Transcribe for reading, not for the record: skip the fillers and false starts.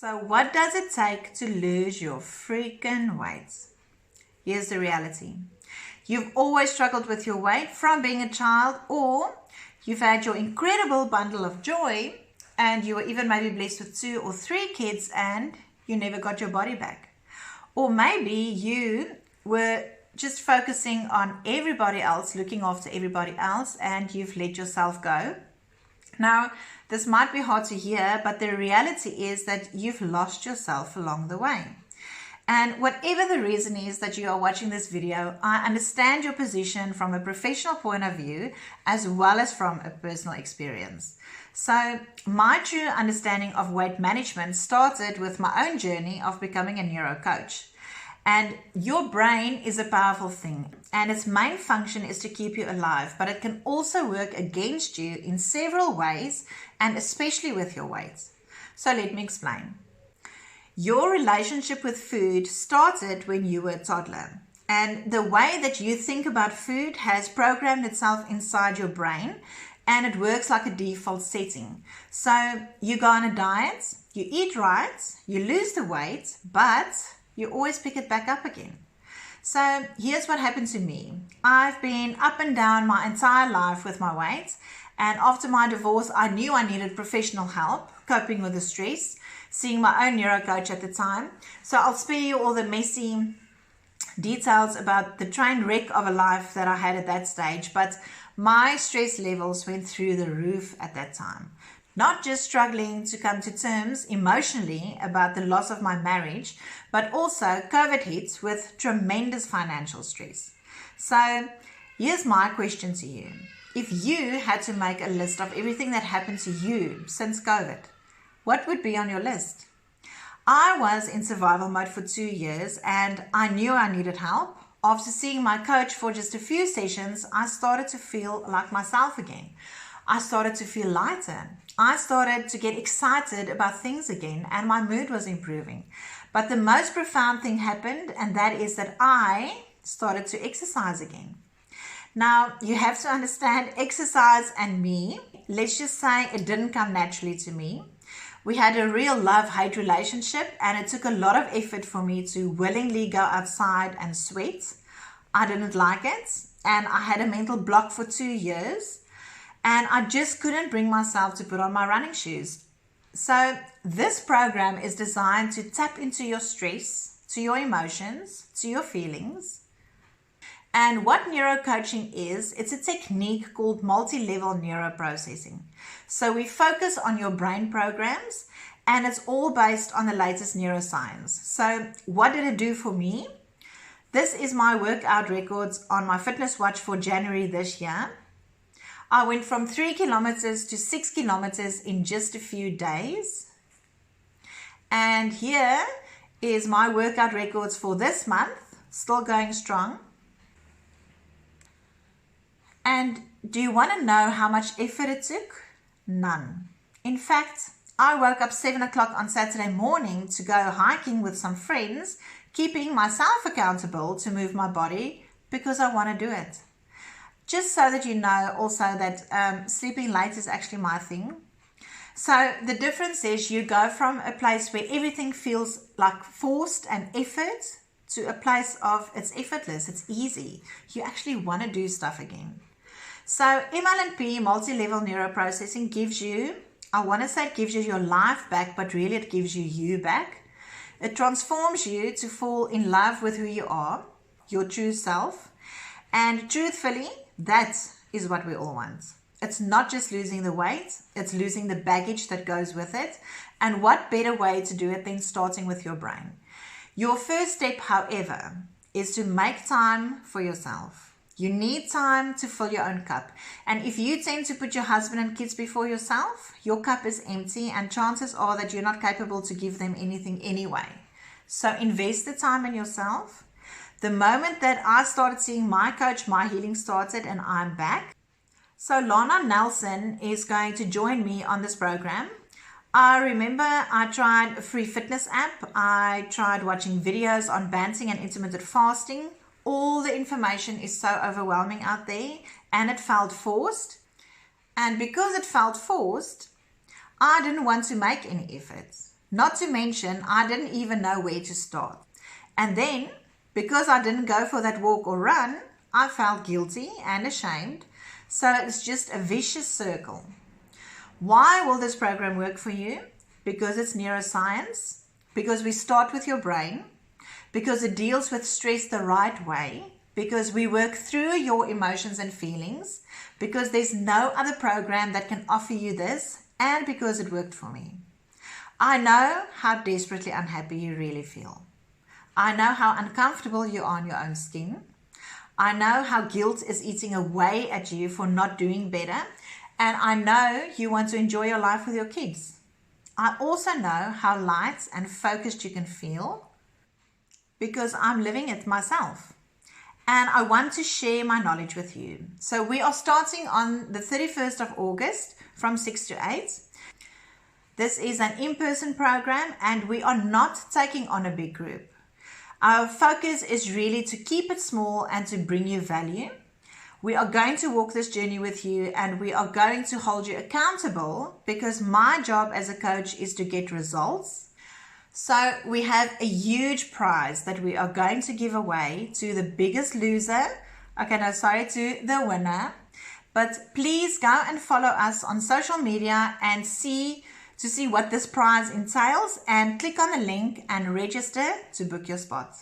So what does it take to lose your freaking weight? Here's the reality. You've always struggled with your weight from being a child, or you've had your incredible bundle of joy and you were even maybe blessed with 2 or 3 kids and you never got your body back. Or maybe you were just focusing on everybody else, looking after everybody else, and you've let yourself go. Now, this might be hard to hear, but the reality is that you've lost yourself along the way. And whatever the reason is that you are watching this video, I understand your position from a professional point of view as well as from a personal experience. So my true understanding of weight management started with my own journey of becoming a neuro coach. And your brain is a powerful thing, and its main function is to keep you alive, but it can also work against you in several ways, and especially with your weight. So let me explain. Your relationship with food started when you were a toddler, and the way that you think about food has programmed itself inside your brain, and it works like a default setting. So you go on a diet, you eat right, you lose the weight, but you always pick it back up again. So here's what happened to me. I've been up and down my entire life with my weight, and after my divorce I knew I needed professional help coping with the stress, seeing my own neuro coach at the time. So I'll spare you all the messy details about the train wreck of a life that I had at that stage, but my stress levels went through the roof at that time. Not just struggling to come to terms emotionally about the loss of my marriage, but also COVID hits with tremendous financial stress. So here's my question to you. If you had to make a list of everything that happened to you since COVID, what would be on your list? I was in survival mode for 2 years and I knew I needed help. After seeing my coach for just a few sessions, I started to feel like myself again. I started to feel lighter. I started to get excited about things again, and my mood was improving. But the most profound thing happened, and that is that I started to exercise again. Now, you have to understand, exercise and me, let's just say it didn't come naturally to me. We had a real love-hate relationship, and it took a lot of effort for me to willingly go outside and sweat. I didn't like it, and I had a mental block for 2 years. And I just couldn't bring myself to put on my running shoes. So this program is designed to tap into your stress, to your emotions, to your feelings. And what neurocoaching is, it's a technique called multi-level neuroprocessing. So we focus on your brain programs, and it's all based on the latest neuroscience. So what did it do for me? This is my workout records on my fitness watch for January this year. I went from 3 kilometers to 6 kilometers in just a few days. And here is my workout records for this month, still going strong. And do you want to know how much effort it took? None. In fact, I woke up 7 o'clock on Saturday morning to go hiking with some friends, keeping myself accountable to move my body because I want to do it. Just so that you know also that sleeping late is actually my thing. So the difference is you go from a place where everything feels like forced and effort to a place of it's effortless, it's easy. You actually want to do stuff again. So MLNP, multi-level neuroprocessing, gives you, I want to say it gives you your life back, but really it gives you back. It transforms you to fall in love with who you are, your true self. And truthfully, that is what we all want. It's not just losing the weight, it's losing the baggage that goes with it. And what better way to do it than starting with your brain? Your first step, however, is to make time for yourself. You need time to fill your own cup. And if you tend to put your husband and kids before yourself, your cup is empty and chances are that you're not capable to give them anything anyway. So invest the time in yourself. The moment that I started seeing my coach, my healing started and I'm back. So Lana Nelson is going to join me on this program. I remember I tried a free fitness app. I tried watching videos on banting and intermittent fasting. All the information is so overwhelming out there and it felt forced. And because it felt forced, I didn't want to make any efforts. Not to mention, I didn't even know where to start. And then, because I didn't go for that walk or run, I felt guilty and ashamed. So it's just a vicious circle. Why will this program work for you? Because it's neuroscience, because we start with your brain, because it deals with stress the right way, because we work through your emotions and feelings, because there's no other program that can offer you this, and because it worked for me. I know how desperately unhappy you really feel. I know how uncomfortable you are in your own skin. I know how guilt is eating away at you for not doing better. And I know you want to enjoy your life with your kids. I also know how light and focused you can feel because I'm living it myself. And I want to share my knowledge with you. So we are starting on the 31st of August from 6 to 8. This is an in-person program and we are not taking on a big group. Our focus is really to keep it small and to bring you value. We are going to walk this journey with you and we are going to hold you accountable because my job as a coach is to get results. So we have a huge prize that we are going to give away to the biggest loser. Okay, no, sorry, to the winner. But please go and follow us on social media and see what this prize entails and click on the link and register to book your spot.